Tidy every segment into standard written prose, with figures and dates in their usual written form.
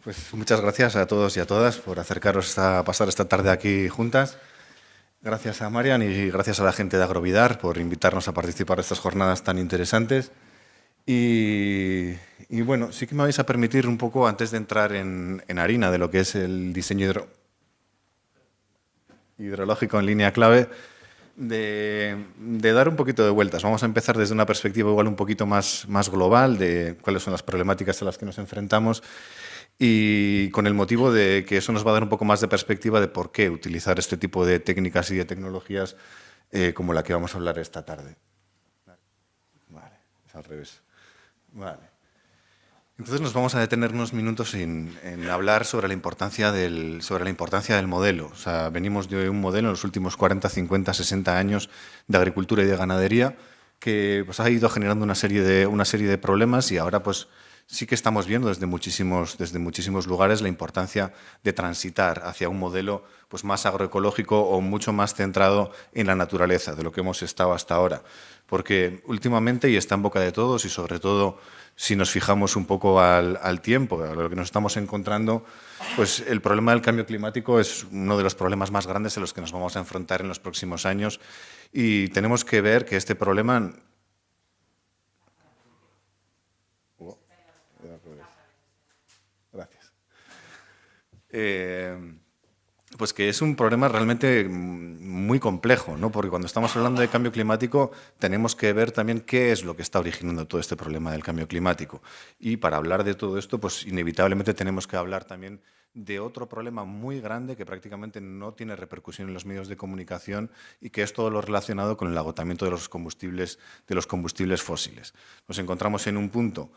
Pues muchas gracias a todos y a todas por acercaros a pasar esta tarde aquí juntas. Gracias a Marian y gracias a la gente de Agrovidar por invitarnos a participar de estas jornadas tan interesantes. Y bueno, sí que me vais a permitir un poco, antes de entrar en harina de lo que es el diseño hidrológico en línea clave, de dar un poquito de vueltas. Vamos a empezar desde una perspectiva igual un poquito más global de cuáles son las problemáticas a las que nos enfrentamos y con el motivo de que eso nos va a dar un poco más de perspectiva de por qué utilizar este tipo de técnicas y de tecnologías como la que vamos a hablar esta tarde. Vale, es al revés. Vale. Entonces nos vamos a detener unos minutos en hablar sobre la importancia del modelo. O sea, venimos de un modelo en los últimos 40, 50, 60 años de agricultura y de ganadería que pues, ha ido generando una serie de problemas y ahora pues sí que estamos viendo desde muchísimos lugares la importancia de transitar hacia un modelo pues, más agroecológico o mucho más centrado en la naturaleza de lo que hemos estado hasta ahora. Porque últimamente, y está en boca de todos, y sobre todo si nos fijamos un poco al tiempo, a lo que nos estamos encontrando, pues el problema del cambio climático es uno de los problemas más grandes en los que nos vamos a enfrentar en los próximos años y tenemos que ver que este problema... Gracias. Pues que es un problema realmente muy complejo, ¿no? Porque cuando estamos hablando de cambio climático tenemos que ver también qué es lo que está originando todo este problema del cambio climático. Y para hablar de todo esto, pues inevitablemente tenemos que hablar también de otro problema muy grande que prácticamente no tiene repercusión en los medios de comunicación y que es todo lo relacionado con el agotamiento de los combustibles fósiles. Nos encontramos en un punto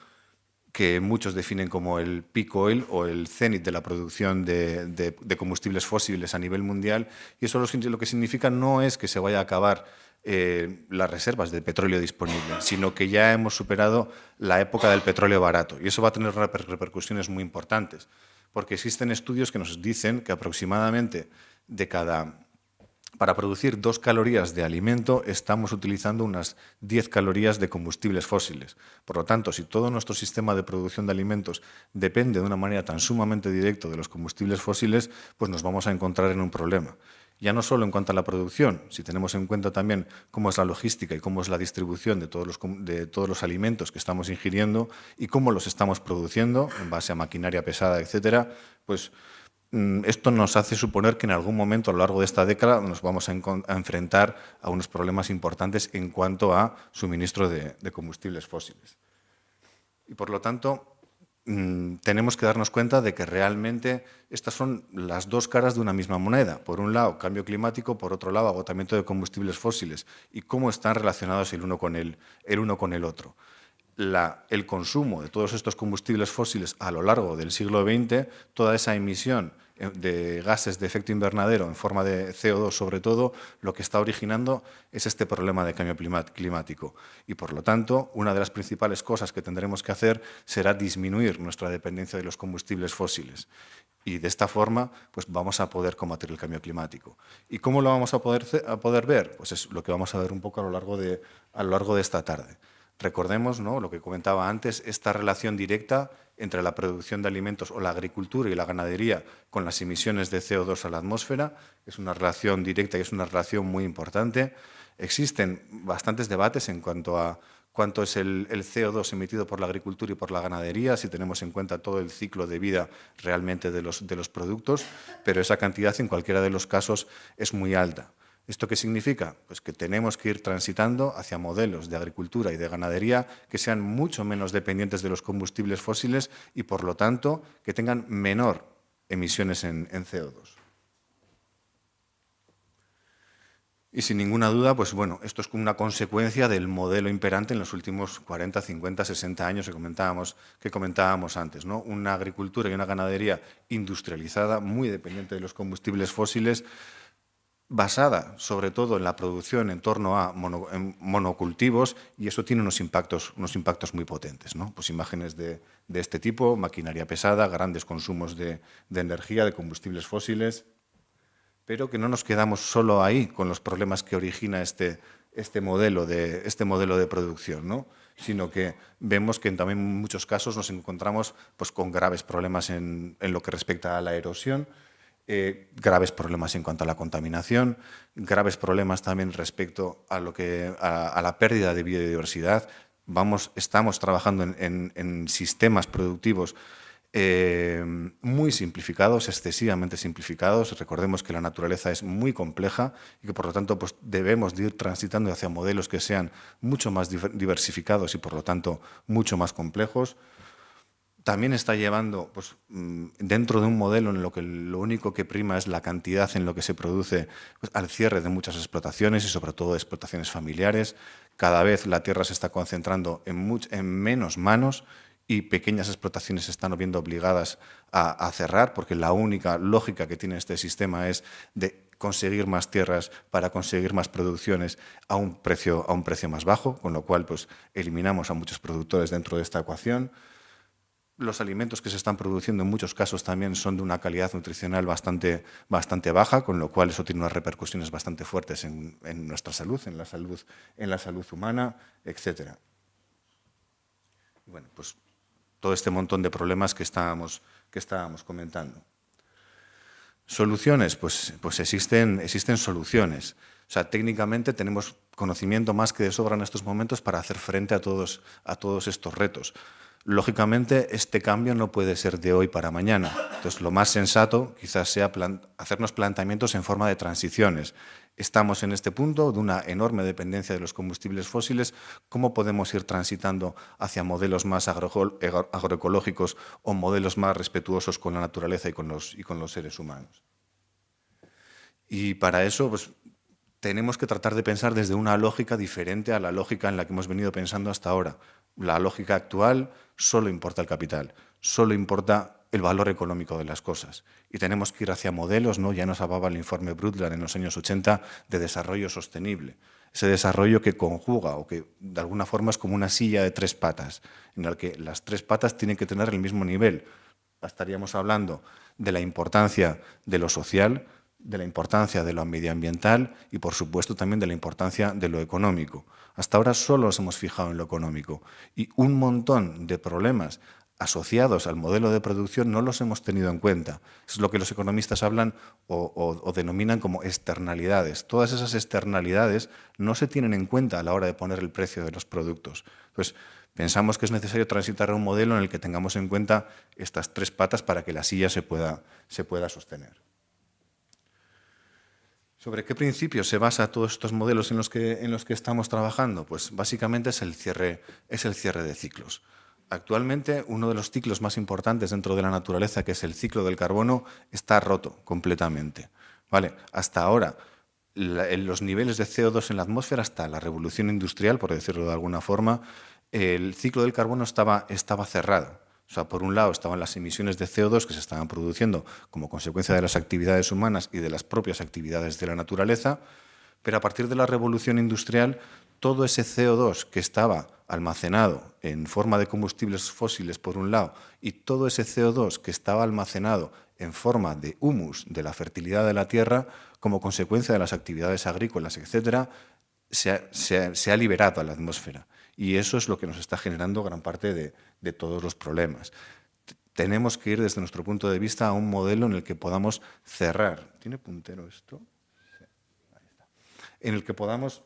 que muchos definen como el peak oil o el cenit de la producción de combustibles fósiles a nivel mundial, y eso lo que significa no es que se vaya a acabar las reservas de petróleo disponible, sino que ya hemos superado la época del petróleo barato, y eso va a tener repercusiones muy importantes, porque existen estudios que nos dicen que aproximadamente para producir 2 calorías de alimento estamos utilizando unas 10 calorías de combustibles fósiles. Por lo tanto, si todo nuestro sistema de producción de alimentos depende de una manera tan sumamente directa de los combustibles fósiles, pues nos vamos a encontrar en un problema. Ya no solo en cuanto a la producción, si tenemos en cuenta también cómo es la logística y cómo es la distribución de todos los alimentos que estamos ingiriendo y cómo los estamos produciendo en base a maquinaria pesada, etcétera, pues esto nos hace suponer que en algún momento a lo largo de esta década nos vamos a enfrentar a unos problemas importantes en cuanto a suministro de combustibles fósiles. Y por lo tanto, tenemos que darnos cuenta de que realmente estas son las dos caras de una misma moneda. Por un lado, cambio climático, por otro lado, agotamiento de combustibles fósiles y cómo están relacionados el uno con el otro. El consumo de todos estos combustibles fósiles a lo largo del siglo XX, toda esa emisión de gases de efecto invernadero en forma de CO2 sobre todo, lo que está originando es este problema de cambio climático. Y por lo tanto, una de las principales cosas que tendremos que hacer será disminuir nuestra dependencia de los combustibles fósiles. Y de esta forma pues vamos a poder combatir el cambio climático. ¿Y cómo lo vamos a poder ver? Pues es lo que vamos a ver un poco a lo largo de esta tarde. Recordemos, ¿no?, lo que comentaba antes, esta relación directa entre la producción de alimentos o la agricultura y la ganadería con las emisiones de CO2 a la atmósfera. Es una relación directa y es una relación muy importante. Existen bastantes debates en cuanto a cuánto es el CO2 emitido por la agricultura y por la ganadería, si tenemos en cuenta todo el ciclo de vida realmente de los productos, pero esa cantidad en cualquiera de los casos es muy alta. ¿Esto qué significa? Pues que tenemos que ir transitando hacia modelos de agricultura y de ganadería que sean mucho menos dependientes de los combustibles fósiles y, por lo tanto, que tengan menor emisiones en CO2. Y sin ninguna duda, pues bueno, esto es como una consecuencia del modelo imperante en los últimos 40, 50, 60 años que comentábamos antes, ¿no? Una agricultura y una ganadería industrializada, muy dependiente de los combustibles fósiles, basada sobre todo en la producción en torno a monocultivos, y eso tiene unos impactos muy potentes, ¿no? Pues imágenes de este tipo, maquinaria pesada, grandes consumos de energía, de combustibles fósiles, pero que no nos quedamos solo ahí con los problemas que origina este modelo de producción, ¿no?, sino que vemos que también en muchos casos nos encontramos pues, con graves problemas en lo que respecta a la erosión, graves problemas en cuanto a la contaminación, graves problemas también respecto a, a la pérdida de biodiversidad. Estamos trabajando en sistemas productivos muy simplificados, excesivamente simplificados. Recordemos que la naturaleza es muy compleja y que, por lo tanto, pues, debemos de ir transitando hacia modelos que sean mucho más diversificados y, por lo tanto, mucho más complejos. También está llevando, pues, dentro de un modelo en lo que lo único que prima es la cantidad en lo que se produce, pues, al cierre de muchas explotaciones y sobre todo de explotaciones familiares. Cada vez la tierra se está concentrando en menos manos y pequeñas explotaciones se están viendo obligadas a cerrar, porque la única lógica que tiene este sistema es de conseguir más tierras para conseguir más producciones a un precio más bajo, con lo cual pues, eliminamos a muchos productores dentro de esta ecuación. Los alimentos que se están produciendo en muchos casos también son de una calidad nutricional bastante baja, con lo cual eso tiene unas repercusiones bastante fuertes en nuestra salud, en la salud humana, etc. Bueno, pues todo este montón de problemas que estábamos comentando. ¿Soluciones? Pues existen soluciones. O sea, técnicamente tenemos conocimiento más que de sobra en estos momentos para hacer frente a todos estos retos. Lógicamente, este cambio no puede ser de hoy para mañana. Entonces, lo más sensato quizás sea hacernos planteamientos en forma de transiciones. Estamos en este punto de una enorme dependencia de los combustibles fósiles. ¿Cómo podemos ir transitando hacia modelos más agroecológicos o modelos más respetuosos con la naturaleza y con los seres humanos? Y para eso, pues, tenemos que tratar de pensar desde una lógica diferente a la lógica en la que hemos venido pensando hasta ahora. La lógica actual solo importa el capital, solo importa el valor económico de las cosas. Y tenemos que ir hacia modelos, ¿no? Ya nos hablaba el informe Brundtland en los años 80 de desarrollo sostenible. Ese desarrollo que conjuga o que de alguna forma es como una silla de 3 patas, en la que las 3 patas tienen que tener el mismo nivel. Estaríamos hablando de la importancia de lo social, de la importancia de lo medioambiental y, por supuesto, también de la importancia de lo económico. Hasta ahora solo nos hemos fijado en lo económico y un montón de problemas asociados al modelo de producción no los hemos tenido en cuenta. Es lo que los economistas hablan o denominan como externalidades. Todas esas externalidades no se tienen en cuenta a la hora de poner el precio de los productos. Entonces, pensamos que es necesario transitar a un modelo en el que tengamos en cuenta estas 3 patas para que la silla se pueda sostener. ¿Sobre qué principios se basa todos estos modelos en los que estamos trabajando? Pues básicamente es el cierre de ciclos. Actualmente, uno de los ciclos más importantes dentro de la naturaleza, que es el ciclo del carbono, está roto completamente. ¿Vale? Hasta ahora, los niveles de CO2 en la atmósfera, hasta la revolución industrial, por decirlo de alguna forma, el ciclo del carbono estaba cerrado. O sea, por un lado estaban las emisiones de CO2 que se estaban produciendo como consecuencia de las actividades humanas y de las propias actividades de la naturaleza, pero a partir de la revolución industrial, todo ese CO2 que estaba almacenado en forma de combustibles fósiles, por un lado, y todo ese CO2 que estaba almacenado en forma de humus, de la fertilidad de la tierra, como consecuencia de las actividades agrícolas, etc., se ha liberado a la atmósfera. Y eso es lo que nos está generando gran parte de todos los problemas. Tenemos que ir desde nuestro punto de vista a un modelo en el que podamos cerrar. ¿Tiene puntero esto? Sí, ahí está. En el que podamos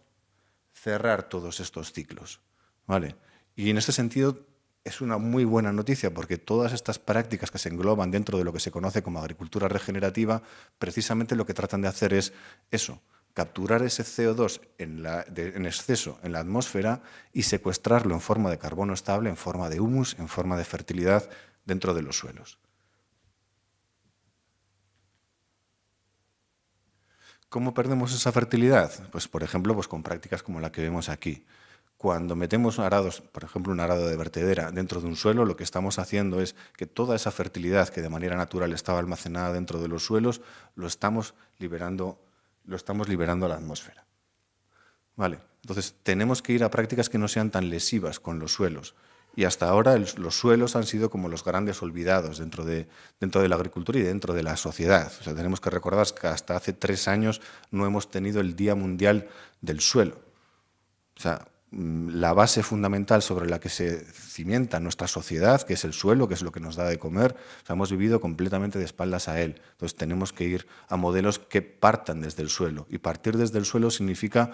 cerrar todos estos ciclos, ¿vale? Y en este sentido es una muy buena noticia porque todas estas prácticas que se engloban dentro de lo que se conoce como agricultura regenerativa, precisamente lo que tratan de hacer es eso, capturar ese CO2 en exceso en la atmósfera y secuestrarlo en forma de carbono estable, en forma de humus, en forma de fertilidad dentro de los suelos. ¿Cómo perdemos esa fertilidad? Pues, por ejemplo, pues con prácticas como la que vemos aquí. Cuando metemos arados, por ejemplo, un arado de vertedera dentro de un suelo, lo que estamos haciendo es que toda esa fertilidad que de manera natural estaba almacenada dentro de los suelos, lo estamos liberando a la atmósfera. ¿Vale? Entonces, tenemos que ir a prácticas que no sean tan lesivas con los suelos. Y hasta ahora los suelos han sido como los grandes olvidados dentro de la agricultura y dentro de la sociedad. O sea, tenemos que recordar que hasta hace 3 años no hemos tenido el Día Mundial del Suelo. O sea, la base fundamental sobre la que se cimienta nuestra sociedad, que es el suelo, que es lo que nos da de comer. O sea, hemos vivido completamente de espaldas a él. Entonces tenemos que ir a modelos que partan desde el suelo. Y partir desde el suelo significa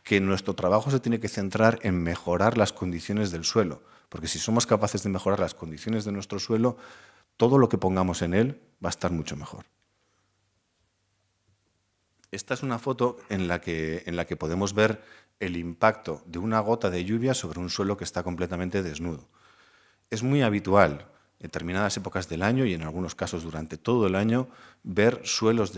que nuestro trabajo se tiene que centrar en mejorar las condiciones del suelo. Porque si somos capaces de mejorar las condiciones de nuestro suelo, todo lo que pongamos en él va a estar mucho mejor. Esta es una foto en la que podemos ver el impacto de una gota de lluvia sobre un suelo que está completamente desnudo. Es muy habitual en determinadas épocas del año y en algunos casos durante todo el año ver suelos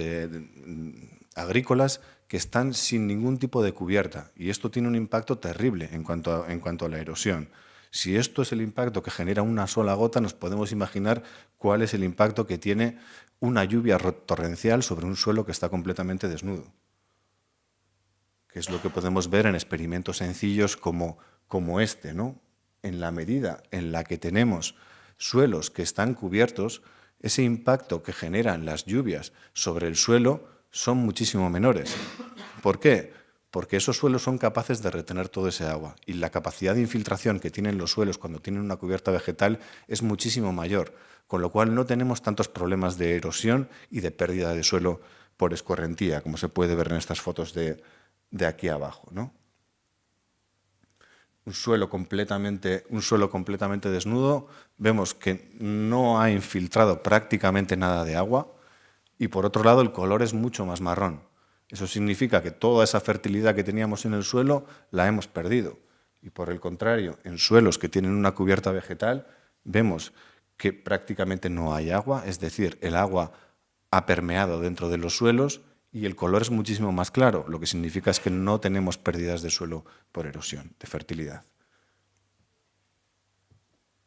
agrícolas que están sin ningún tipo de cubierta, y esto tiene un impacto terrible en cuanto a la erosión. Si esto es el impacto que genera una sola gota, nos podemos imaginar cuál es el impacto que tiene una lluvia torrencial sobre un suelo que está completamente desnudo, que es lo que podemos ver en experimentos sencillos como este, ¿no? En la medida en la que tenemos suelos que están cubiertos, ese impacto que generan las lluvias sobre el suelo son muchísimo menores. ¿Por qué? Porque esos suelos son capaces de retener todo ese agua, y la capacidad de infiltración que tienen los suelos cuando tienen una cubierta vegetal es muchísimo mayor, con lo cual no tenemos tantos problemas de erosión y de pérdida de suelo por escorrentía, como se puede ver en estas fotos de aquí abajo, ¿no? Un suelo completamente desnudo, vemos que no ha infiltrado prácticamente nada de agua, y por otro lado el color es mucho más marrón. Eso significa que toda esa fertilidad que teníamos en el suelo la hemos perdido. Y por el contrario, en suelos que tienen una cubierta vegetal, vemos que prácticamente no hay agua, es decir, el agua ha permeado dentro de los suelos y el color es muchísimo más claro, lo que significa es que no tenemos pérdidas de suelo por erosión, de fertilidad.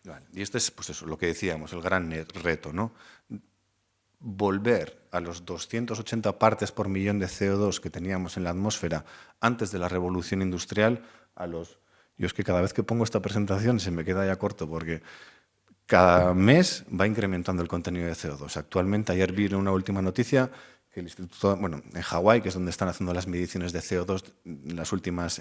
Vale. Y este es, pues eso, lo que decíamos, el gran reto, ¿no? Volver a los 280 partes por millón de CO2 que teníamos en la atmósfera antes de la revolución industrial a los... Yo es que cada vez que pongo esta presentación se me queda ya corto porque cada mes va incrementando el contenido de CO2. Actualmente, ayer vi una última noticia que el instituto, bueno, en Hawái, que es donde están haciendo las mediciones de CO2 en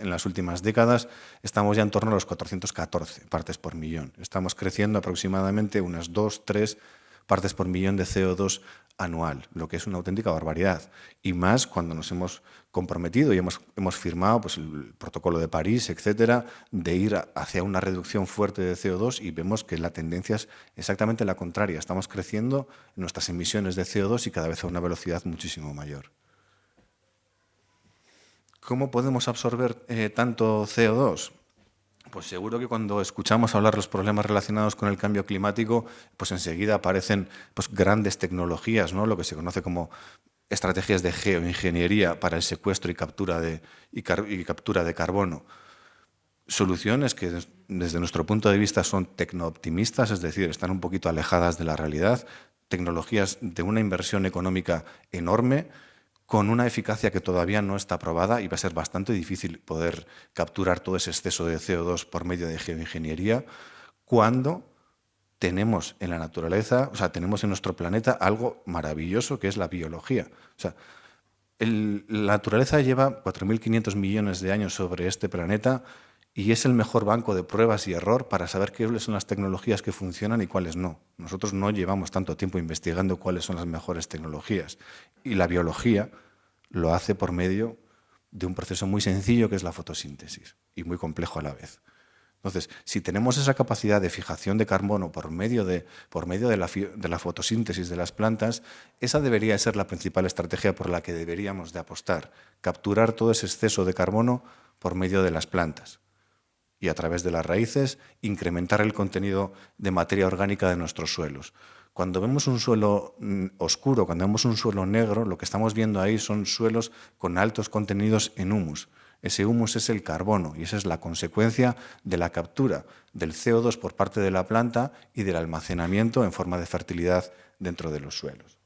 las últimas décadas, estamos ya en torno a los 414 partes por millón. Estamos creciendo aproximadamente unas 2-3 partes por millón de CO2 anual, lo que es una auténtica barbaridad. Y más cuando nos hemos comprometido y hemos firmado pues, el protocolo de París, etcétera, de ir hacia una reducción fuerte de CO2, y vemos que la tendencia es exactamente la contraria. Estamos creciendo en nuestras emisiones de CO2 y cada vez a una velocidad muchísimo mayor. ¿Cómo podemos absorber tanto CO2? Pues seguro que cuando escuchamos hablar los problemas relacionados con el cambio climático, pues enseguida aparecen pues, grandes tecnologías, ¿no? Lo que se conoce como estrategias de geoingeniería para el secuestro y captura de carbono. Soluciones que desde nuestro punto de vista son tecnooptimistas, es decir, están un poquito alejadas de la realidad, tecnologías de una inversión económica enorme, con una eficacia que todavía no está probada, y va a ser bastante difícil poder capturar todo ese exceso de CO2 por medio de geoingeniería, cuando tenemos en la naturaleza, o sea, tenemos en nuestro planeta algo maravilloso que es la biología. O sea, la naturaleza lleva 4.500 millones de años sobre este planeta y es el mejor banco de pruebas y error para saber cuáles son las tecnologías que funcionan y cuáles no. Nosotros no llevamos tanto tiempo investigando cuáles son las mejores tecnologías. Y la biología lo hace por medio de un proceso muy sencillo que es la fotosíntesis, y muy complejo a la vez. Entonces, si tenemos esa capacidad de fijación de carbono por medio de la fotosíntesis de las plantas, esa debería ser la principal estrategia por la que deberíamos de apostar, capturar todo ese exceso de carbono por medio de las plantas y a través de las raíces incrementar el contenido de materia orgánica de nuestros suelos. Cuando vemos un suelo oscuro, cuando vemos un suelo negro, lo que estamos viendo ahí son suelos con altos contenidos en humus. Ese humus es el carbono y esa es la consecuencia de la captura del CO2 por parte de la planta y del almacenamiento en forma de fertilidad dentro de los suelos.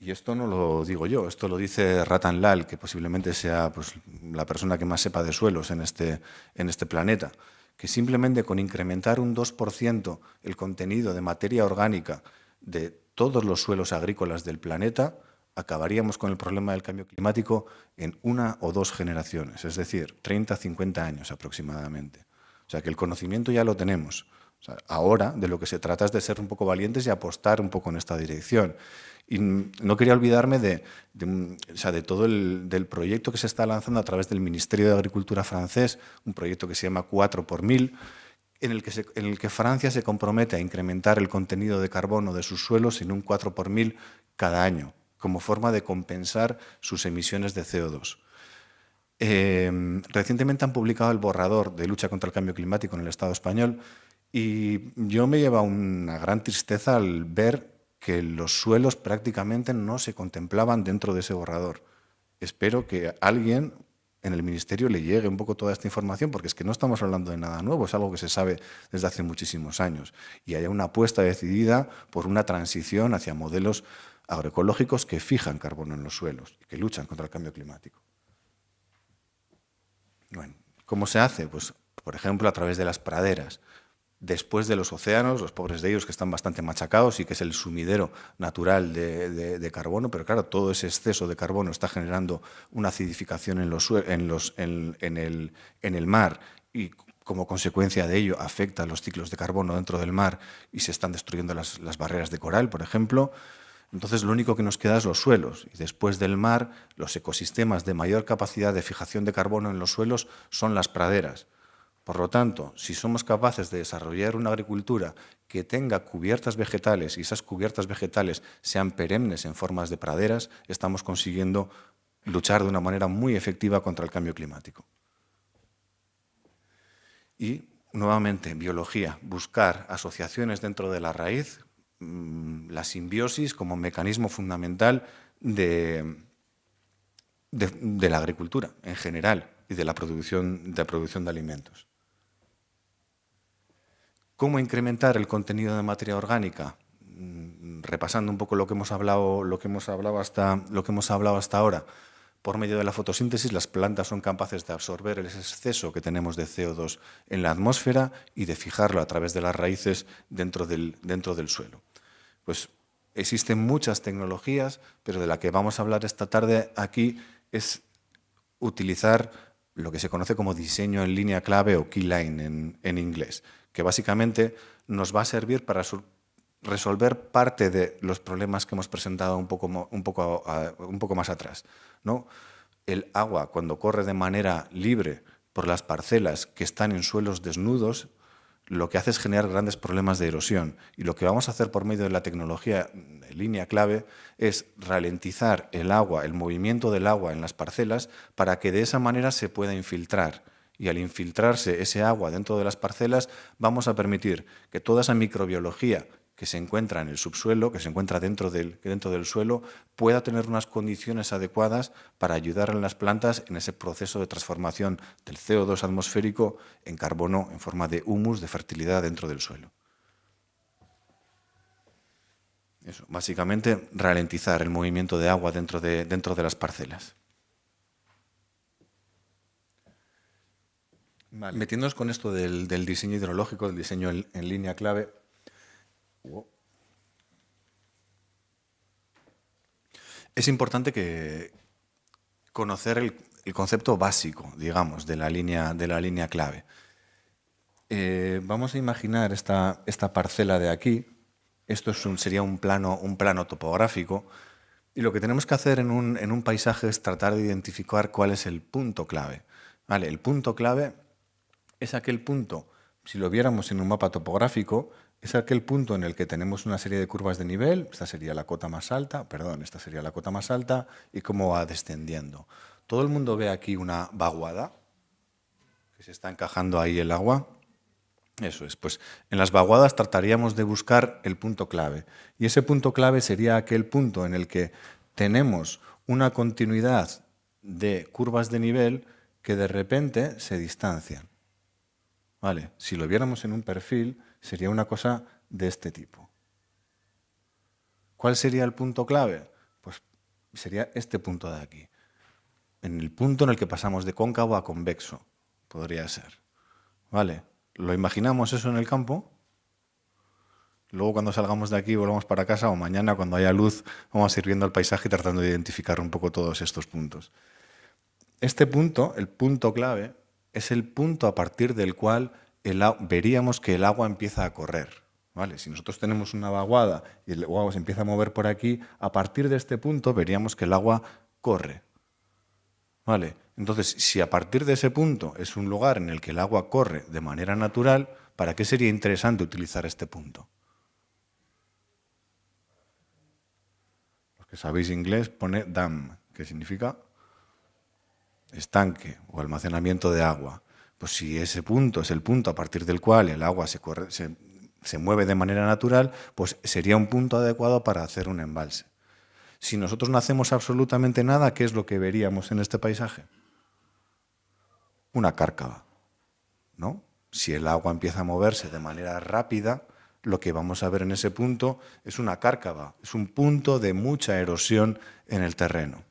Y esto no lo digo yo, esto lo dice Ratan Lal, que posiblemente sea pues, la persona que más sepa de suelos en este planeta, que simplemente con incrementar un 2% el contenido de materia orgánica de todos los suelos agrícolas del planeta, acabaríamos con el problema del cambio climático en 1 o 2 generaciones, es decir, 30, 50 años aproximadamente. O sea, que el conocimiento ya lo tenemos. O sea, ahora de lo que se trata es de ser un poco valientes y apostar un poco en esta dirección. Y no quería olvidarme de todo del proyecto que se está lanzando a través del Ministerio de Agricultura francés, un proyecto que se llama 4x1000, en el que Francia se compromete a incrementar el contenido de carbono de sus suelos en un 4x1000 cada año, como forma de compensar sus emisiones de CO2. Recientemente han publicado el borrador de lucha contra el cambio climático en el Estado español y yo me lleva una gran tristeza al ver que los suelos prácticamente no se contemplaban dentro de ese borrador. Espero que alguien en el Ministerio le llegue un poco toda esta información, porque es que no estamos hablando de nada nuevo, es algo que se sabe desde hace muchísimos años, y haya una apuesta decidida por una transición hacia modelos agroecológicos que fijan carbono en los suelos y que luchan contra el cambio climático. Bueno, ¿cómo se hace? Pues, por ejemplo, a través de las praderas. Después de los océanos, los pobres de ellos que están bastante machacados y que es el sumidero natural de carbono, pero claro, todo ese exceso de carbono está generando una acidificación en el mar y como consecuencia de ello afecta a los ciclos de carbono dentro del mar y se están destruyendo las barreras de coral, por ejemplo. Entonces lo único que nos queda es los suelos y después del mar los ecosistemas de mayor capacidad de fijación de carbono en los suelos son las praderas. Por lo tanto, si somos capaces de desarrollar una agricultura que tenga cubiertas vegetales y esas cubiertas vegetales sean perennes en formas de praderas, estamos consiguiendo luchar de una manera muy efectiva contra el cambio climático. Y, nuevamente, biología, buscar asociaciones dentro de la raíz, la simbiosis como mecanismo fundamental de la agricultura en general y de la producción de alimentos. ¿Cómo incrementar el contenido de materia orgánica? Repasando un poco lo que hemos hablado hasta ahora. Por medio de la fotosíntesis, las plantas son capaces de absorber el exceso que tenemos de CO2 en la atmósfera y de fijarlo a través de las raíces dentro del suelo. Pues existen muchas tecnologías, pero de la que vamos a hablar esta tarde aquí es utilizar lo que se conoce como diseño en línea clave o key line en inglés, que básicamente nos va a servir para resolver parte de los problemas que hemos presentado un poco más atrás, ¿no? El agua, cuando corre de manera libre por las parcelas que están en suelos desnudos, lo que hace es generar grandes problemas de erosión. Y lo que vamos a hacer por medio de la tecnología de línea clave es ralentizar el agua, el movimiento del agua en las parcelas, para que de esa manera se pueda infiltrar. Y al infiltrarse ese agua dentro de las parcelas, vamos a permitir que toda esa microbiología que se encuentra en el subsuelo, que se encuentra dentro del suelo, pueda tener unas condiciones adecuadas para ayudar a las plantas en ese proceso de transformación del CO2 atmosférico en carbono en forma de humus, de fertilidad dentro del suelo. Eso, básicamente, ralentizar el movimiento de agua dentro de las parcelas. Vale. Metiéndonos con esto del diseño hidrológico, del diseño en línea clave, es importante conocer el concepto básico, digamos, de la línea clave. Vamos a imaginar esta parcela de aquí. Esto sería un plano topográfico. Y lo que tenemos que hacer en un paisaje es tratar de identificar cuál es el punto clave. ¿Vale? El punto clave es aquel punto, si lo viéramos en un mapa topográfico, es aquel punto en el que tenemos una serie de curvas de nivel. Esta sería la cota más alta, y cómo va descendiendo. Todo el mundo ve aquí una vaguada, que se está encajando ahí el agua. Eso es, pues en las vaguadas trataríamos de buscar el punto clave. Y ese punto clave sería aquel punto en el que tenemos una continuidad de curvas de nivel que de repente se distancian. ¿Vale? Si lo viéramos en un perfil, sería una cosa de este tipo. ¿Cuál sería el punto clave? Pues sería este punto de aquí. En el punto en el que pasamos de cóncavo a convexo, podría ser. ¿Vale? ¿Lo imaginamos eso en el campo? Luego cuando salgamos de aquí, volvamos para casa o mañana cuando haya luz, vamos a ir viendo el paisaje y tratando de identificar un poco todos estos puntos. Este punto, el punto clave, es el punto a partir del cual veríamos que el agua empieza a correr. ¿Vale? Si nosotros tenemos una vaguada y el agua se empieza a mover por aquí, a partir de este punto veríamos que el agua corre. ¿Vale? Entonces, si a partir de ese punto es un lugar en el que el agua corre de manera natural, ¿para qué sería interesante utilizar este punto? Los que sabéis inglés pone dam, que significa estanque o almacenamiento de agua. Pues si ese punto es el punto a partir del cual el agua se mueve de manera natural, pues sería un punto adecuado para hacer un embalse. Si nosotros no hacemos absolutamente nada, ¿qué es lo que veríamos en este paisaje? Una cárcava, ¿no? Si el agua empieza a moverse de manera rápida, lo que vamos a ver en ese punto es una cárcava, es un punto de mucha erosión en el terreno.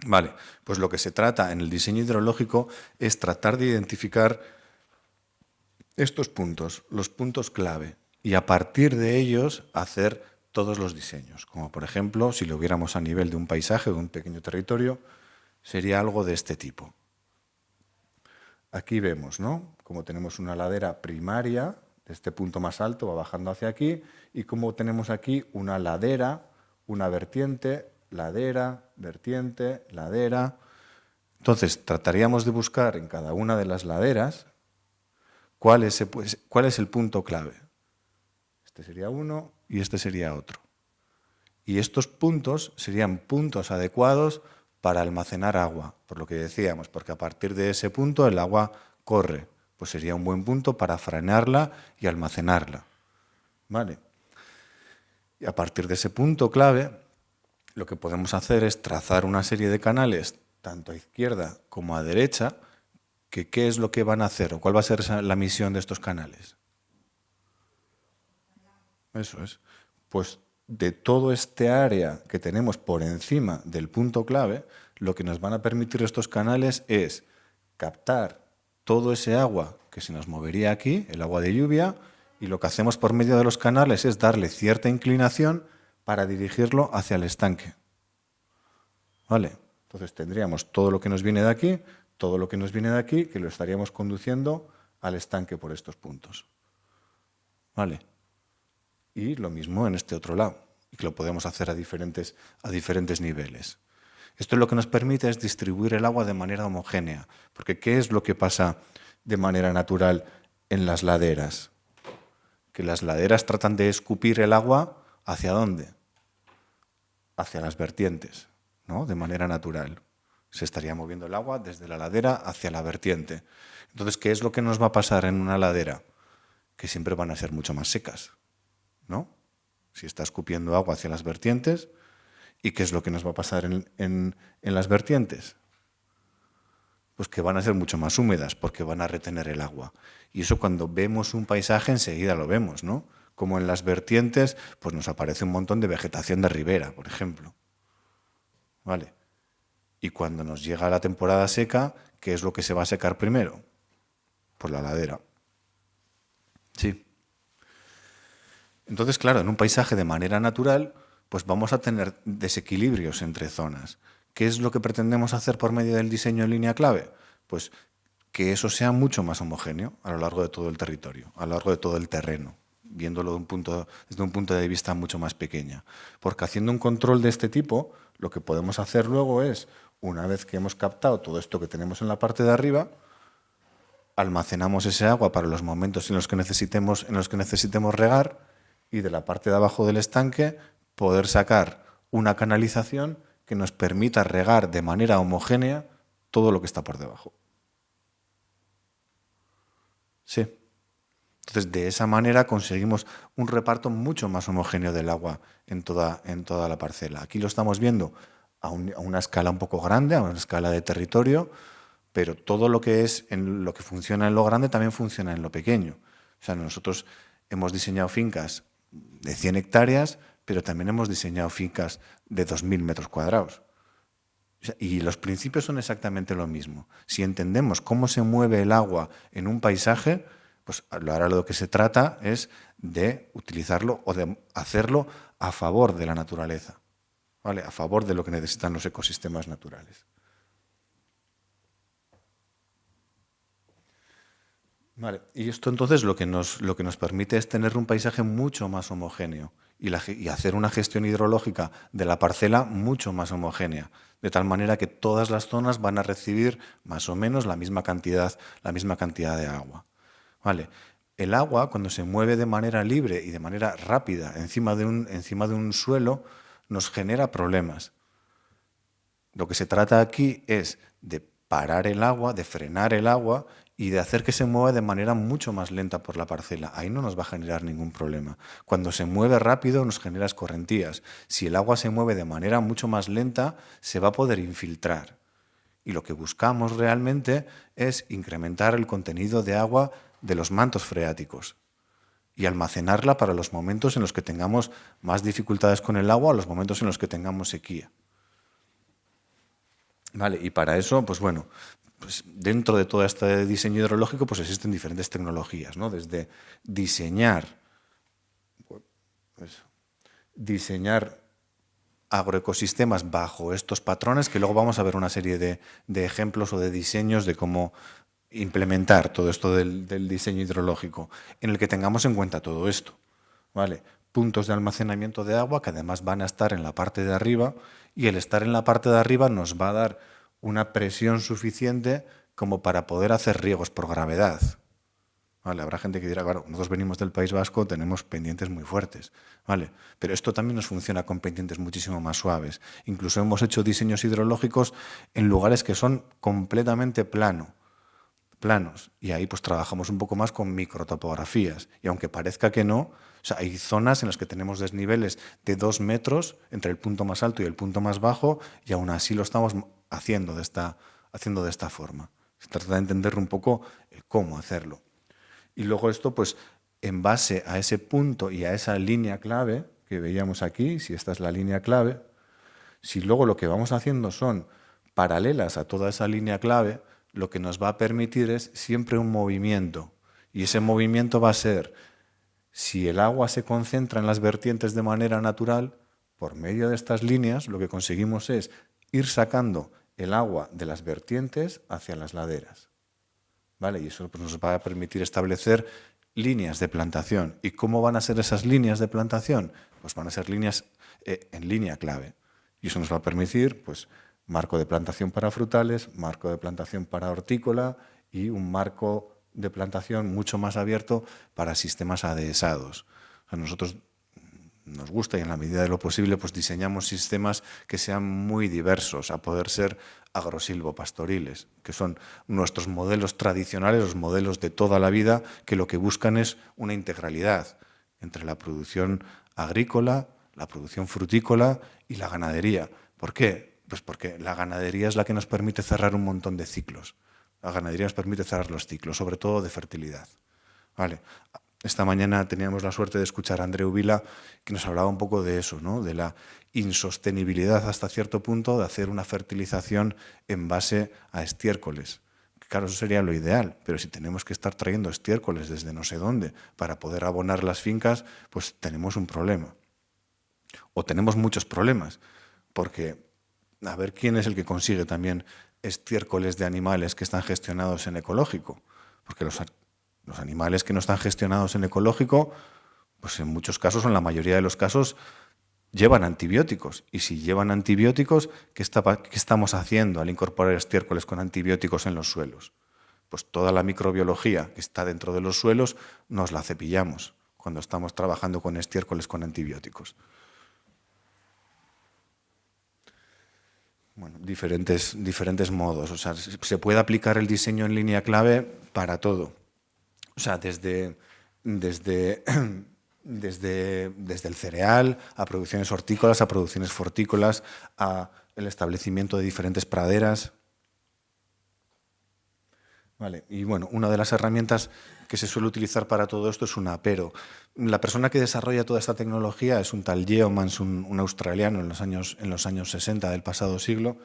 Vale, pues lo que se trata en el diseño hidrológico es tratar de identificar estos puntos, los puntos clave, y a partir de ellos hacer todos los diseños. Como por ejemplo, si lo viéramos a nivel de un paisaje o de un pequeño territorio, sería algo de este tipo. Aquí vemos, ¿no? Como tenemos una ladera primaria, de este punto más alto va bajando hacia aquí, y como tenemos aquí una ladera, una vertiente, ladera, vertiente, ladera. Entonces, trataríamos de buscar en cada una de las laderas cuál es el punto clave. Este sería uno y este sería otro. Y estos puntos serían puntos adecuados para almacenar agua, por lo que decíamos, porque a partir de ese punto el agua corre, pues sería un buen punto para frenarla y almacenarla. ¿Vale? Y a partir de ese punto clave, lo que podemos hacer es trazar una serie de canales, tanto a izquierda como a derecha, que qué es lo que van a hacer o cuál va a ser la misión de estos canales. Eso es. Pues de todo este área que tenemos por encima del punto clave, lo que nos van a permitir estos canales es captar todo ese agua que se nos movería aquí, el agua de lluvia, y lo que hacemos por medio de los canales es darle cierta inclinación para dirigirlo hacia el estanque. ¿Vale? Entonces tendríamos todo lo que nos viene de aquí, todo lo que nos viene de aquí, que lo estaríamos conduciendo al estanque por estos puntos. ¿Vale? Y lo mismo en este otro lado, y que lo podemos hacer a diferentes niveles. Esto lo que nos permite es distribuir el agua de manera homogénea, porque ¿qué es lo que pasa de manera natural en las laderas? Que las laderas tratan de escupir el agua ¿hacia dónde? Hacia las vertientes, ¿no? De manera natural. Se estaría moviendo el agua desde la ladera hacia la vertiente. Entonces, ¿qué es lo que nos va a pasar en una ladera? Que siempre van a ser mucho más secas, ¿no? Si está escupiendo agua hacia las vertientes, ¿y qué es lo que nos va a pasar en las vertientes? Pues que van a ser mucho más húmedas porque van a retener el agua. Y eso cuando vemos un paisaje enseguida lo vemos, ¿no? Como en las vertientes, pues nos aparece un montón de vegetación de ribera, por ejemplo. ¿Vale? Y cuando nos llega la temporada seca, ¿qué es lo que se va a secar primero? Pues la ladera. Sí. Entonces, claro, en un paisaje de manera natural, pues vamos a tener desequilibrios entre zonas. ¿Qué es lo que pretendemos hacer por medio del diseño en línea clave? Pues que eso sea mucho más homogéneo a lo largo de todo el territorio, a lo largo de todo el terreno, viéndolo desde un punto de vista mucho más pequeño. Porque haciendo un control de este tipo, lo que podemos hacer luego es, una vez que hemos captado todo esto que tenemos en la parte de arriba, almacenamos ese agua para los momentos en los que necesitemos regar, y de la parte de abajo del estanque poder sacar una canalización que nos permita regar de manera homogénea todo lo que está por debajo. Sí. Entonces, de esa manera conseguimos un reparto mucho más homogéneo del agua en toda la parcela. Aquí lo estamos viendo a una escala un poco grande, a una escala de territorio, pero todo lo que funciona en lo grande también funciona en lo pequeño. O sea, nosotros hemos diseñado fincas de 100 hectáreas, pero también hemos diseñado fincas de 2.000 metros cuadrados. O sea, y los principios son exactamente lo mismo. Si entendemos cómo se mueve el agua en un paisaje, Pues ahora lo que se trata es de utilizarlo o de hacerlo a favor de la naturaleza, ¿vale? A favor de lo que necesitan los ecosistemas naturales. Vale, y esto entonces lo que nos permite es tener un paisaje mucho más homogéneo y hacer una gestión hidrológica de la parcela mucho más homogénea, de tal manera que todas las zonas van a recibir más o menos la misma cantidad de agua. Vale. El agua, cuando se mueve de manera libre y de manera rápida encima de un suelo, nos genera problemas. Lo que se trata aquí es de parar el agua, de frenar el agua y de hacer que se mueva de manera mucho más lenta por la parcela. Ahí no nos va a generar ningún problema. Cuando se mueve rápido nos genera escorrentías. Si el agua se mueve de manera mucho más lenta, se va a poder infiltrar. Y lo que buscamos realmente es incrementar el contenido de agua de los mantos freáticos y almacenarla para los momentos en los que tengamos más dificultades con el agua o los momentos en los que tengamos sequía. Vale, y para eso, pues bueno, pues dentro de todo este diseño hidrológico pues existen diferentes tecnologías, ¿no? Desde diseñar agroecosistemas bajo estos patrones, que luego vamos a ver una serie de ejemplos o de diseños de cómo implementar todo esto del diseño hidrológico, en el que tengamos en cuenta todo esto, ¿vale? Puntos de almacenamiento de agua que además van a estar en la parte de arriba, y el estar en la parte de arriba nos va a dar una presión suficiente como para poder hacer riegos por gravedad. ¿Vale? Habrá gente que dirá, claro, nosotros venimos del País Vasco, tenemos pendientes muy fuertes, ¿vale? Pero esto también nos funciona con pendientes muchísimo más suaves. Incluso hemos hecho diseños hidrológicos en lugares que son completamente planos, y ahí pues trabajamos un poco más con microtopografías. Y aunque parezca que no, o sea, hay zonas en las que tenemos desniveles de 2 metros entre el punto más alto y el punto más bajo, y aún así lo estamos haciendo de esta forma. Se trata de entender un poco cómo hacerlo. Y luego esto, pues, en base a ese punto y a esa línea clave que veíamos aquí, si esta es la línea clave, si luego lo que vamos haciendo son paralelas a toda esa línea clave, lo que nos va a permitir es siempre un movimiento. Y ese movimiento va a ser, si el agua se concentra en las vertientes de manera natural, por medio de estas líneas lo que conseguimos es ir sacando el agua de las vertientes hacia las laderas, ¿vale? Y eso pues, nos va a permitir establecer líneas de plantación. ¿Y cómo van a ser esas líneas de plantación? Pues van a ser líneas en línea clave. Y eso nos va a permitir, pues, marco de plantación para frutales, marco de plantación para hortícola y un marco de plantación mucho más abierto para sistemas adhesados. O sea, nosotros nos gusta y en la medida de lo posible pues diseñamos sistemas que sean muy diversos, a poder ser agrosilvopastoriles, que son nuestros modelos tradicionales, los modelos de toda la vida, que lo que buscan es una integralidad entre la producción agrícola, la producción frutícola y la ganadería. ¿Por qué? Pues porque la ganadería es la que nos permite cerrar un montón de ciclos. La ganadería nos permite cerrar los ciclos, sobre todo de fertilidad. ¿Vale? Esta mañana teníamos la suerte de escuchar a Andreu Vila, que nos hablaba un poco de eso, ¿no? De la insostenibilidad hasta cierto punto de hacer una fertilización en base a estiércoles. Claro, eso sería lo ideal, pero si tenemos que estar trayendo estiércoles desde no sé dónde para poder abonar las fincas, pues tenemos un problema. O tenemos muchos problemas, porque a ver quién es el que consigue también estiércoles de animales que están gestionados en ecológico, porque los animales que no están gestionados en ecológico, pues en muchos casos, o en la mayoría de los casos, llevan antibióticos. Y si llevan antibióticos, ¿qué estamos haciendo al incorporar estiércoles con antibióticos en los suelos? Pues toda la microbiología que está dentro de los suelos nos la cepillamos cuando estamos trabajando con estiércoles con antibióticos. Bueno, diferentes modos. O sea, se puede aplicar el diseño en línea clave para todo. O sea, desde el cereal a producciones hortícolas, a producciones fortícolas, a el establecimiento de diferentes praderas. Vale. Y bueno, una de las herramientas que se suele utilizar para todo esto es un apero. La persona que desarrolla toda esta tecnología es un tal Yeomans, un australiano en los años 60 del pasado siglo.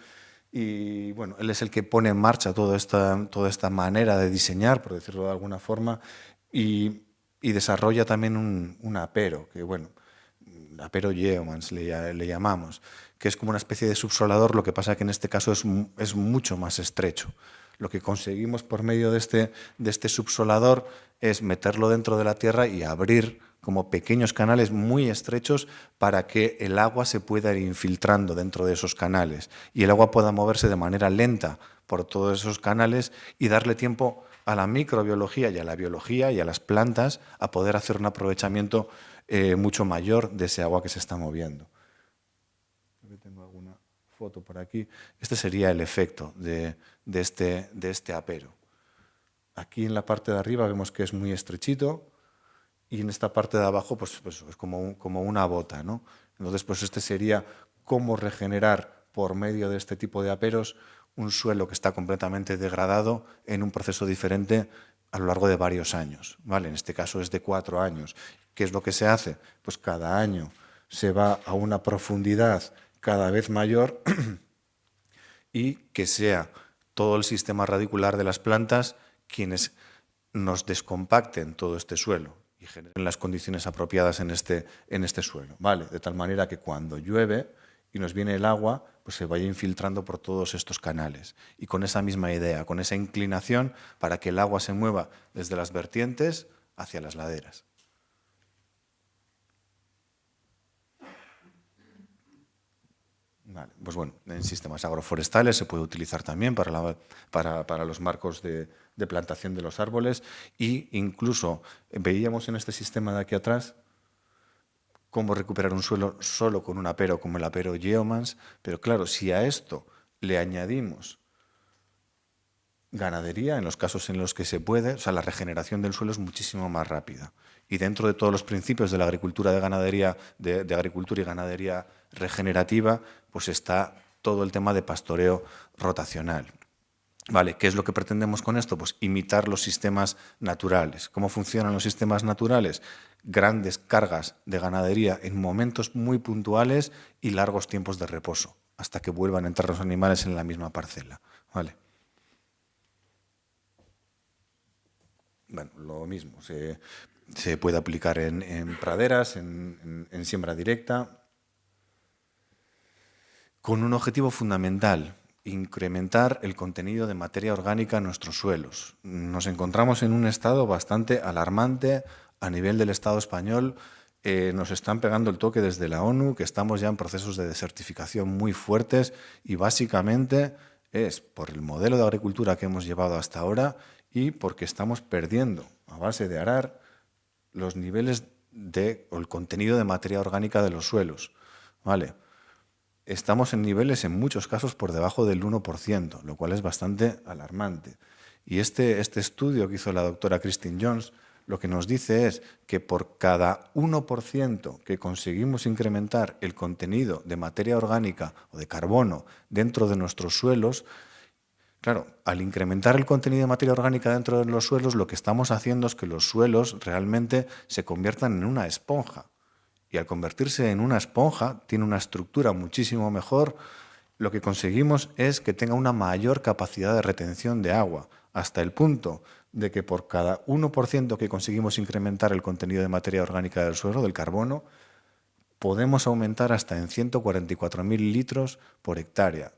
Y bueno, él es el que pone en marcha toda esta manera de diseñar, por decirlo de alguna forma, y desarrolla también un apero, que bueno, apero yeomans le llamamos, que es como una especie de subsolador, lo que pasa que en este caso es mucho más estrecho. Lo que conseguimos por medio de este subsolador es meterlo dentro de la tierra y abrir como pequeños canales muy estrechos para que el agua se pueda ir infiltrando dentro de esos canales y el agua pueda moverse de manera lenta por todos esos canales y darle tiempo a la microbiología y a la biología y a las plantas a poder hacer un aprovechamiento mucho mayor de ese agua que se está moviendo. Tengo alguna foto por aquí. Este sería el efecto de este apero. Aquí en la parte de arriba vemos que es muy estrechito y en esta parte de abajo pues es como una bota, ¿no? Entonces, pues este sería cómo regenerar por medio de este tipo de aperos un suelo que está completamente degradado en un proceso diferente a lo largo de varios años, ¿vale? En este caso es de 4 años. ¿Qué es lo que se hace? Pues cada año se va a una profundidad cada vez mayor y que sea todo el sistema radicular de las plantas quienes nos descompacten todo este suelo y generen las condiciones apropiadas en este suelo, ¿vale? De tal manera que cuando llueve y nos viene el agua, pues se vaya infiltrando por todos estos canales. Y con esa misma idea, con esa inclinación para que el agua se mueva desde las vertientes hacia las laderas. Vale, pues bueno, en sistemas agroforestales se puede utilizar también para los marcos de plantación de los árboles e incluso veíamos en este sistema de aquí atrás cómo recuperar un suelo solo con un apero como el apero yeomans, pero claro, si a esto le añadimos ganadería, en los casos en los que se puede, o sea, la regeneración del suelo es muchísimo más rápida. Y dentro de todos los principios de la agricultura de ganadería, de agricultura y ganadería regenerativa, pues está todo el tema de pastoreo rotacional. Vale, ¿qué es lo que pretendemos con esto? Pues imitar los sistemas naturales. ¿Cómo funcionan los sistemas naturales? Grandes cargas de ganadería en momentos muy puntuales y largos tiempos de reposo, hasta que vuelvan a entrar los animales en la misma parcela. Vale. Bueno, lo mismo, se puede aplicar en praderas, en siembra directa, con un objetivo fundamental: incrementar el contenido de materia orgánica en nuestros suelos. Nos encontramos en un estado bastante alarmante a nivel del Estado español. Nos están pegando el toque desde la ONU, que estamos ya en procesos de desertificación muy fuertes y básicamente es por el modelo de agricultura que hemos llevado hasta ahora y porque estamos perdiendo, a base de arar, los niveles o el contenido de materia orgánica de los suelos. ¿Vale? Estamos en niveles, en muchos casos, por debajo del 1%, lo cual es bastante alarmante. Y este estudio que hizo la doctora Christine Jones lo que nos dice es que por cada 1% que conseguimos incrementar el contenido de materia orgánica o de carbono dentro de nuestros suelos, claro, al incrementar el contenido de materia orgánica dentro de los suelos, lo que estamos haciendo es que los suelos realmente se conviertan en una esponja. Y al convertirse en una esponja, tiene una estructura muchísimo mejor, lo que conseguimos es que tenga una mayor capacidad de retención de agua, hasta el punto de que por cada 1% que conseguimos incrementar el contenido de materia orgánica del suelo, del carbono, podemos aumentar hasta en 144.000 litros por hectárea.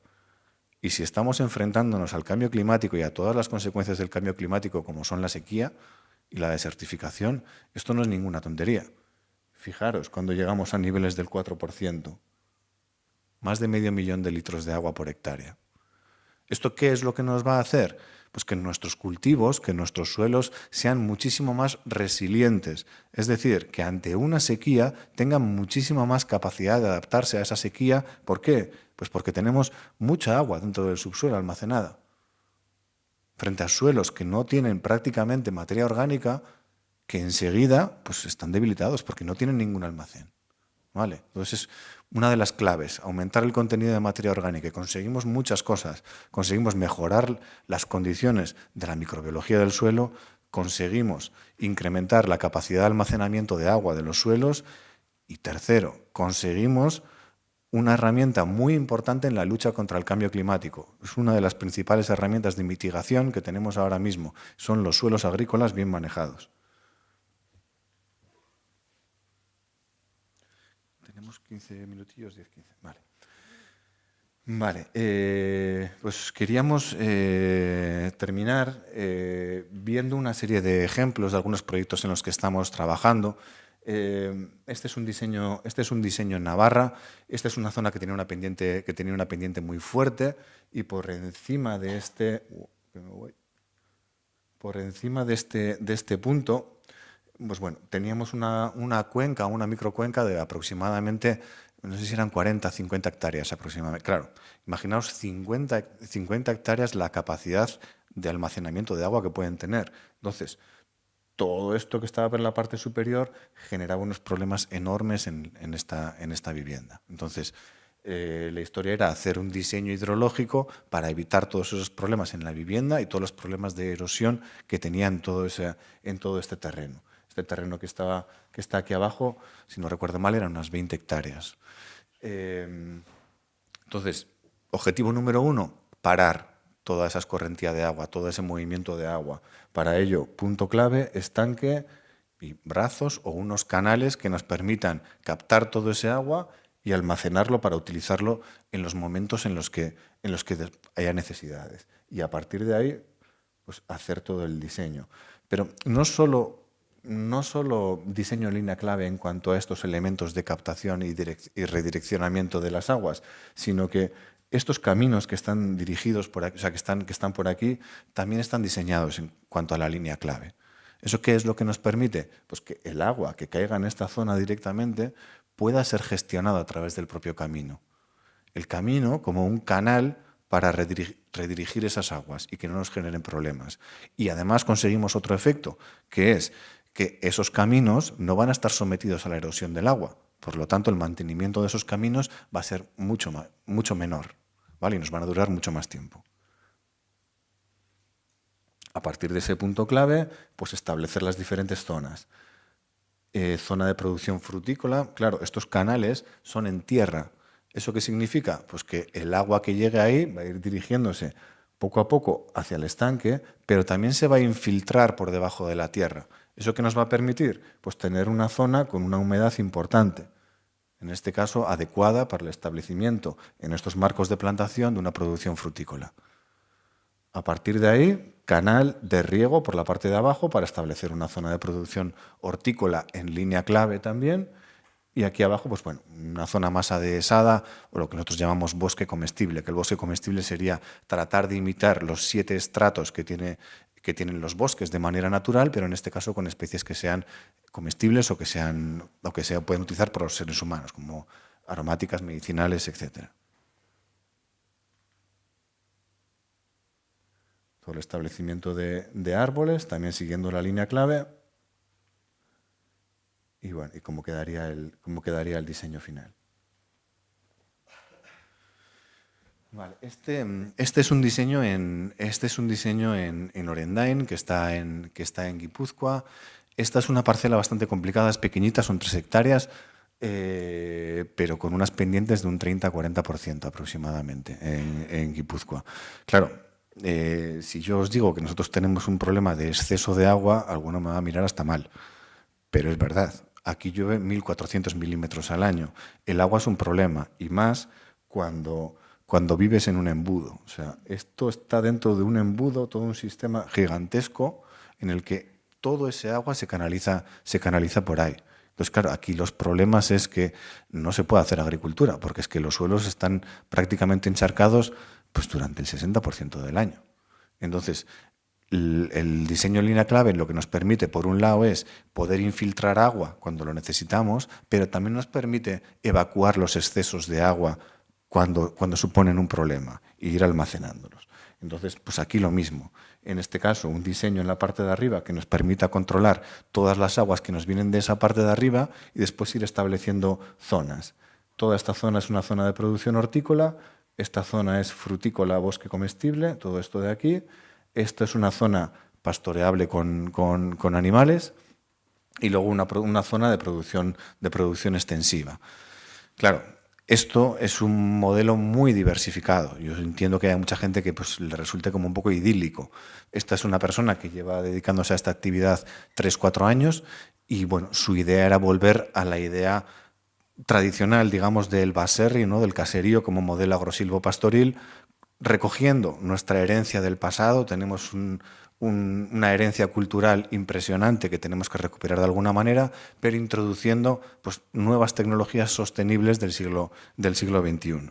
Y si estamos enfrentándonos al cambio climático y a todas las consecuencias del cambio climático, como son la sequía y la desertificación, esto no es ninguna tontería. Fijaros, cuando llegamos a niveles del 4%, más de 500.000 de litros de agua por hectárea. ¿Esto qué es lo que nos va a hacer? Pues que nuestros cultivos, que nuestros suelos sean muchísimo más resilientes. Es decir, que ante una sequía tengan muchísima más capacidad de adaptarse a esa sequía. ¿Por qué? Pues porque tenemos mucha agua dentro del subsuelo almacenada. Frente a suelos que no tienen prácticamente materia orgánica, que enseguida pues, están debilitados porque no tienen ningún almacén. ¿Vale? Entonces es una de las claves, aumentar el contenido de materia orgánica. Y conseguimos muchas cosas. Conseguimos mejorar las condiciones de la microbiología del suelo, conseguimos incrementar la capacidad de almacenamiento de agua de los suelos y tercero, conseguimos una herramienta muy importante en la lucha contra el cambio climático. Es una de las principales herramientas de mitigación que tenemos ahora mismo. Son los suelos agrícolas bien manejados. tenemos 15 minutillos, 10, 15. Vale. Vale, pues queríamos terminar viendo una serie de ejemplos de algunos proyectos en los que estamos trabajando. Este es un diseño en Navarra. Esta es una zona que tenía una pendiente muy fuerte y por encima de este punto, pues bueno, teníamos una cuenca, una microcuenca de aproximadamente, no sé si eran 40, 50 hectáreas aproximadamente. Claro, imaginaos 50 hectáreas la capacidad de almacenamiento de agua que pueden tener. Entonces, todo esto que estaba en la parte superior generaba unos problemas enormes en esta vivienda. Entonces, la historia era hacer un diseño hidrológico para evitar todos esos problemas en la vivienda y todos los problemas de erosión que tenía en todo este terreno. Este terreno que está aquí abajo, si no recuerdo mal, eran unas 20 hectáreas. Entonces, objetivo número 1, parar toda esa escorrentía de agua, todo ese movimiento de agua. Para ello, punto clave, estanque y brazos o unos canales que nos permitan captar todo ese agua y almacenarlo para utilizarlo en los momentos en los que haya necesidades. Y a partir de ahí, pues hacer todo el diseño. Pero no solo diseño en línea clave en cuanto a estos elementos de captación y redireccionamiento de las aguas, sino que estos caminos que están dirigidos por aquí, o sea, que están por aquí, también están diseñados en cuanto a la línea clave. ¿Eso qué es lo que nos permite? Pues que el agua que caiga en esta zona directamente pueda ser gestionada a través del propio camino. El camino como un canal para redirigir esas aguas y que no nos generen problemas. Y además conseguimos otro efecto, que es que esos caminos no van a estar sometidos a la erosión del agua. Por lo tanto, el mantenimiento de esos caminos va a ser mucho menor, ¿vale? Y nos van a durar mucho más tiempo. A partir de ese punto clave, pues establecer las diferentes zonas. Zona de producción frutícola, claro, estos canales son en tierra. ¿Eso qué significa? Pues que el agua que llegue ahí va a ir dirigiéndose poco a poco hacia el estanque, pero también se va a infiltrar por debajo de la tierra. ¿Eso qué nos va a permitir? Pues tener una zona con una humedad importante, en este caso adecuada para el establecimiento en estos marcos de plantación de una producción frutícola. A partir de ahí, canal de riego por la parte de abajo para establecer una zona de producción hortícola en línea clave también. Y aquí abajo, pues bueno, una zona más adhesada, o lo que nosotros llamamos bosque comestible, que el bosque comestible sería tratar de imitar los 7 estratos que tienen los bosques de manera natural, pero en este caso con especies que sean comestibles o que se pueden utilizar por los seres humanos, como aromáticas, medicinales, etc. Todo el establecimiento de árboles, también siguiendo la línea clave. Y bueno, y cómo quedaría el diseño final. Vale, este es un diseño en Orendain, que está en Guipúzcoa. Esta es una parcela bastante complicada, es pequeñita, son 3 hectáreas, pero con unas pendientes de un 30-40% aproximadamente en Guipúzcoa. Claro, si yo os digo que nosotros tenemos un problema de exceso de agua, alguno me va a mirar hasta mal, pero es verdad. Aquí llueve 1.400 milímetros al año. El agua es un problema, y más cuando vives en un embudo. O sea, esto está dentro de un embudo, todo un sistema gigantesco en el que todo ese agua se canaliza por ahí. Entonces, claro, aquí los problemas es que no se puede hacer agricultura, porque es que los suelos están prácticamente encharcados pues, durante el 60% del año. Entonces, el diseño en línea clave lo que nos permite, por un lado, es poder infiltrar agua cuando lo necesitamos, pero también nos permite evacuar los excesos de agua cuando suponen un problema e ir almacenándolos. Entonces, pues aquí lo mismo. En este caso, un diseño en la parte de arriba que nos permita controlar todas las aguas que nos vienen de esa parte de arriba y después ir estableciendo zonas. Toda esta zona es una zona de producción hortícola, esta zona es frutícola, bosque comestible, todo esto de aquí. Esto es una zona pastoreable con animales y luego una zona de producción extensiva. Claro, esto es un modelo muy diversificado. Yo entiendo que hay mucha gente que pues, le resulte como un poco idílico. Esta es una persona que lleva dedicándose a esta actividad 3-4 años y bueno, su idea era volver a la idea tradicional, digamos, del baserri, ¿no? Del caserío como modelo agrosilvopastoril, recogiendo nuestra herencia del pasado. Tenemos una herencia cultural impresionante que tenemos que recuperar de alguna manera, pero introduciendo pues, nuevas tecnologías sostenibles del siglo XXI.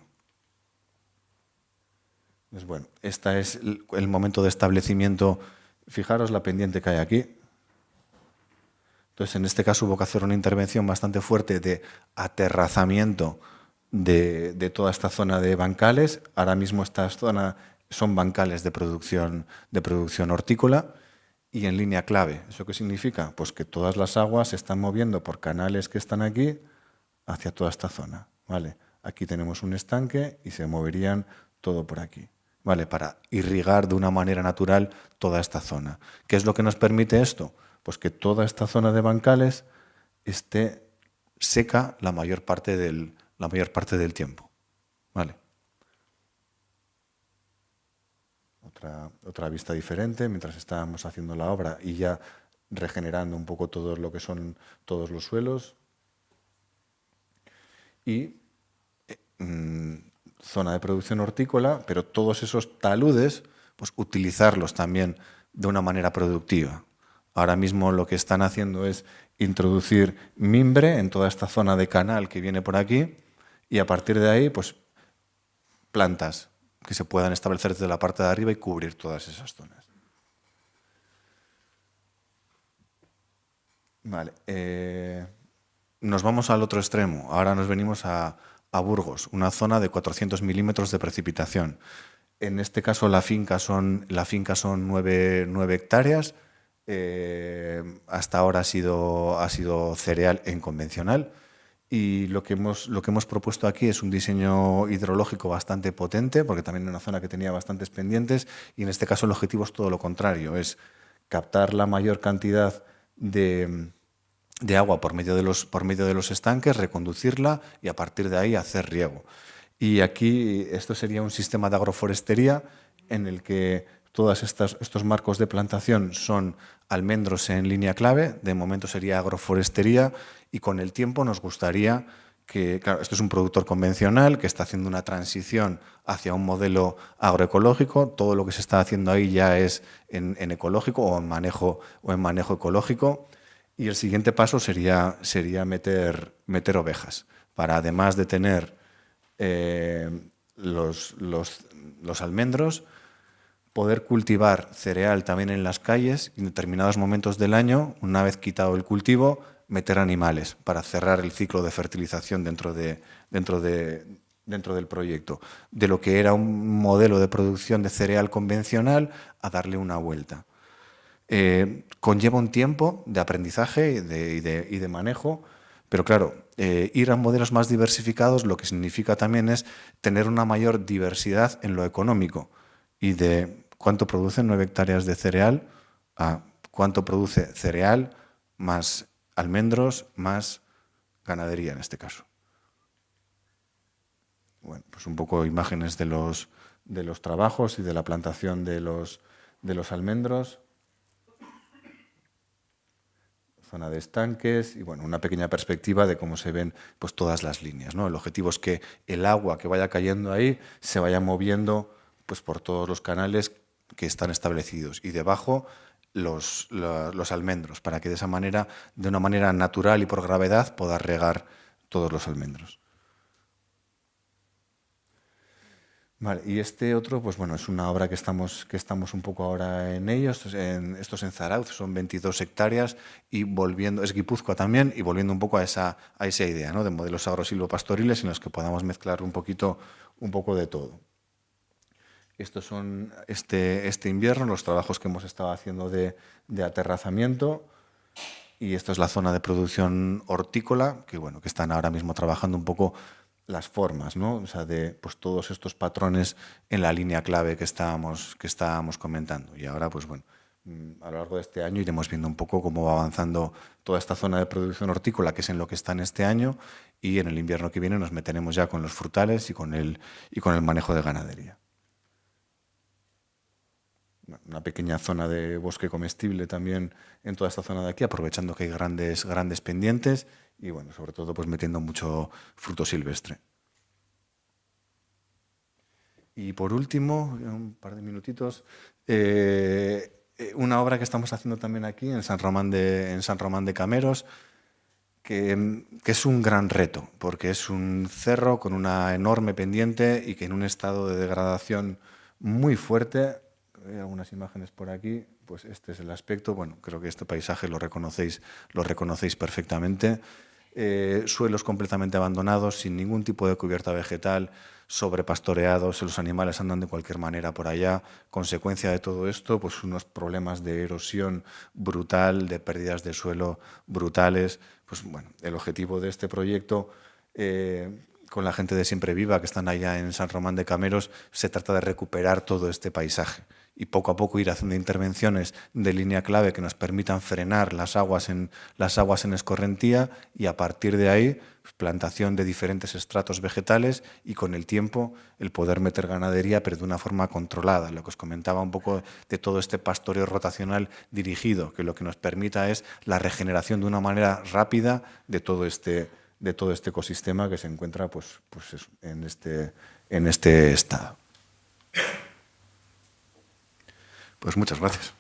Pues bueno, este es el momento de establecimiento. Fijaros la pendiente que hay aquí. Entonces, en este caso hubo que hacer una intervención bastante fuerte de aterrazamiento de toda esta zona de bancales. Ahora mismo esta zona son bancales de producción hortícola y en línea clave. ¿Eso qué significa? Pues que todas las aguas se están moviendo por canales que están aquí hacia toda esta zona. ¿Vale? Aquí tenemos un estanque y se moverían todo por aquí. ¿Vale? Para irrigar de una manera natural toda esta zona. ¿Qué es lo que nos permite esto? Pues que toda esta zona de bancales esté seca la mayor parte del tiempo. ¿Vale? Otra vista diferente mientras estábamos haciendo la obra y ya regenerando un poco todo lo que son todos los suelos. Y zona de producción hortícola, pero todos esos taludes, pues utilizarlos también de una manera productiva. Ahora mismo lo que están haciendo es introducir mimbre en toda esta zona de canal que viene por aquí y a partir de ahí, pues plantas que se puedan establecer desde la parte de arriba y cubrir todas esas zonas. Vale. Nos vamos al otro extremo. Ahora nos venimos a Burgos, una zona de 400 milímetros de precipitación. En este caso la finca son 9 hectáreas. Hasta ahora ha sido cereal en convencional. Y lo que hemos propuesto aquí es un diseño hidrológico bastante potente, porque también es una zona que tenía bastantes pendientes, y en este caso el objetivo es todo lo contrario, es captar la mayor cantidad de agua por medio de los estanques, reconducirla y a partir de ahí hacer riego. Y aquí esto sería un sistema de agroforestería en el que todos estos marcos de plantación son almendros en línea clave, de momento sería agroforestería y con el tiempo nos gustaría que, claro, esto es un productor convencional que está haciendo una transición hacia un modelo agroecológico, todo lo que se está haciendo ahí ya es en ecológico o en manejo ecológico y el siguiente paso sería meter ovejas para además de tener los almendros, poder cultivar cereal también en las calles y en determinados momentos del año, una vez quitado el cultivo, meter animales para cerrar el ciclo de fertilización dentro del proyecto. De lo que era un modelo de producción de cereal convencional a darle una vuelta. Conlleva un tiempo de aprendizaje y de manejo, pero claro, ir a modelos más diversificados lo que significa también es tener una mayor diversidad en lo económico y de cuánto producen 9 hectáreas de cereal a cuánto produce cereal más almendros más ganadería en este caso. Bueno, pues un poco imágenes de los trabajos y de la plantación de los almendros. Zona de estanques y bueno, una pequeña perspectiva de cómo se ven pues, todas las líneas, ¿no? El objetivo es que el agua que vaya cayendo ahí se vaya moviendo pues, por todos los canales que están establecidos y debajo los almendros, para que de esa manera, de una manera natural y por gravedad, pueda regar todos los almendros. Vale, y este otro, pues bueno, es una obra que estamos un poco ahora en ello. Esto es en Zarauz, son 22 hectáreas y volviendo, es Guipúzcoa también, y volviendo un poco a esa idea, ¿no? De modelos agrosilvopastoriles en los que podamos mezclar un poco de todo. Estos son este invierno los trabajos que hemos estado haciendo de aterrazamiento y esto es la zona de producción hortícola, que bueno, que están ahora mismo trabajando un poco las formas, ¿no? O sea, de pues, todos estos patrones en la línea clave que estábamos comentando. Y ahora, pues bueno, a lo largo de este año iremos viendo un poco cómo va avanzando toda esta zona de producción hortícola, que es en lo que está en este año, y en el invierno que viene nos meteremos ya con los frutales y con el manejo de ganadería. Una pequeña zona de bosque comestible también en toda esta zona de aquí, aprovechando que hay grandes pendientes y bueno, sobre todo pues metiendo mucho fruto silvestre. Y por último, un par de minutitos, una obra que estamos haciendo también aquí en San Román de Cameros, que es un gran reto, porque es un cerro con una enorme pendiente y que en un estado de degradación muy fuerte. Hay algunas imágenes por aquí, pues este es el aspecto. Bueno, creo que este paisaje lo reconocéis perfectamente. Suelos completamente abandonados, sin ningún tipo de cubierta vegetal, sobrepastoreados, los animales andan de cualquier manera por allá. Consecuencia de todo esto, pues unos problemas de erosión brutal, de pérdidas de suelo brutales. Pues bueno, el objetivo de este proyecto, con la gente de Siempre Viva que están allá en San Román de Cameros, se trata de recuperar todo este paisaje y poco a poco ir haciendo intervenciones de línea clave que nos permitan frenar las aguas en escorrentía, y a partir de ahí plantación de diferentes estratos vegetales y con el tiempo el poder meter ganadería, pero de una forma controlada. Lo que os comentaba un poco de todo este pastoreo rotacional dirigido, que lo que nos permita es la regeneración de una manera rápida de todo este ecosistema que se encuentra pues en este estado. Pues muchas gracias.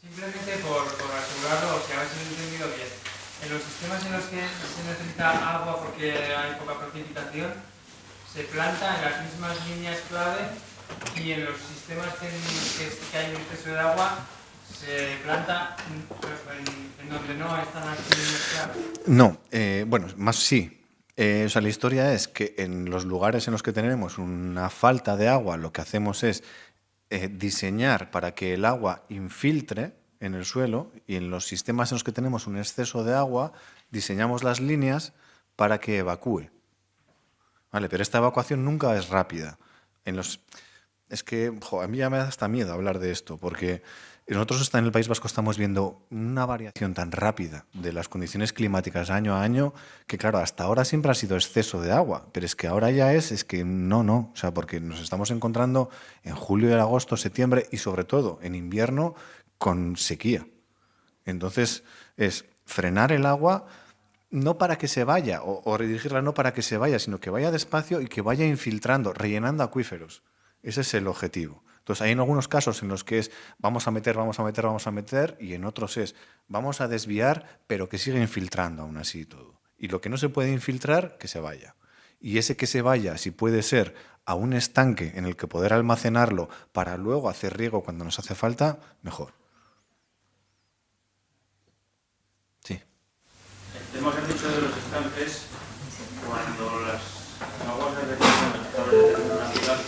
Simplemente por asegurarlo, o que a ver si lo he entendido bien. En los sistemas en los que se necesita agua porque hay poca precipitación, se planta en las mismas líneas clave, y en los sistemas que hay un exceso de agua se planta en donde no están las líneas clave. No, bueno, más sí. O sea, la historia es que en los lugares en los que tenemos una falta de agua, lo que hacemos es diseñar para que el agua infiltre en el suelo, y en los sistemas en los que tenemos un exceso de agua, diseñamos las líneas para que evacúe. ¿Vale? Pero esta evacuación nunca es rápida. Es que a mí ya me da hasta miedo hablar de esto, porque nosotros en el País Vasco estamos viendo una variación tan rápida de las condiciones climáticas año a año, que claro, hasta ahora siempre ha sido exceso de agua, pero es que ahora ya es que no, o sea, porque nos estamos encontrando en julio, agosto, septiembre y sobre todo en invierno con sequía. Entonces es frenar el agua, no para que se vaya, o redirigirla no para que se vaya, sino que vaya despacio y que vaya infiltrando, rellenando acuíferos. Ese es el objetivo. Entonces, hay en algunos casos en los que es vamos a meter, y en otros es vamos a desviar, pero que siga infiltrando aún así todo. Y lo que no se puede infiltrar, que se vaya. Y ese que se vaya, si puede ser a un estanque en el que poder almacenarlo para luego hacer riego cuando nos hace falta, mejor. Sí. El tema que has dicho de los estanques, cuando las aguas de retención están de determinación natural,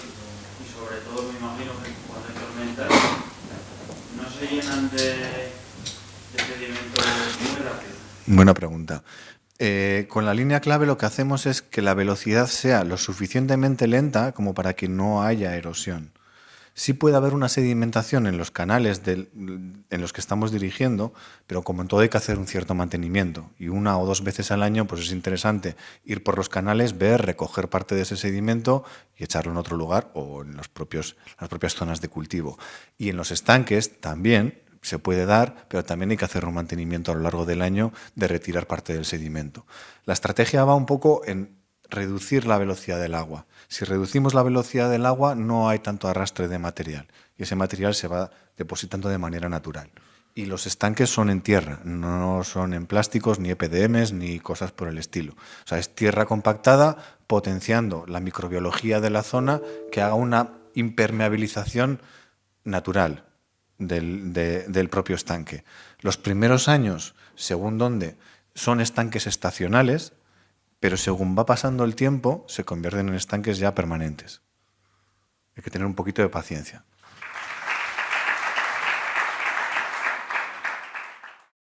y sobre todo me imagino que cuando hay tormentas, no se llenan de sedimento muy rápido. Buena pregunta. Con la línea clave lo que hacemos es que la velocidad sea lo suficientemente lenta como para que no haya erosión. Sí puede haber una sedimentación en los canales en los que estamos dirigiendo, pero como en todo hay que hacer un cierto mantenimiento, y 1 o 2 veces al año pues es interesante ir por los canales, ver, recoger parte de ese sedimento y echarlo en otro lugar o en las propias zonas de cultivo. Y en los estanques también se puede dar, pero también hay que hacer un mantenimiento a lo largo del año de retirar parte del sedimento. La estrategia va un poco en reducir la velocidad del agua. Si reducimos la velocidad del agua, no hay tanto arrastre de material, y ese material se va depositando de manera natural. Y los estanques son en tierra, no son en plásticos, ni EPDMs, ni cosas por el estilo. O sea, es tierra compactada, potenciando la microbiología de la zona, que haga una impermeabilización natural del propio estanque. Los primeros años, según dónde, son estanques estacionales, pero según va pasando el tiempo, se convierten en estanques ya permanentes. Hay que tener un poquito de paciencia.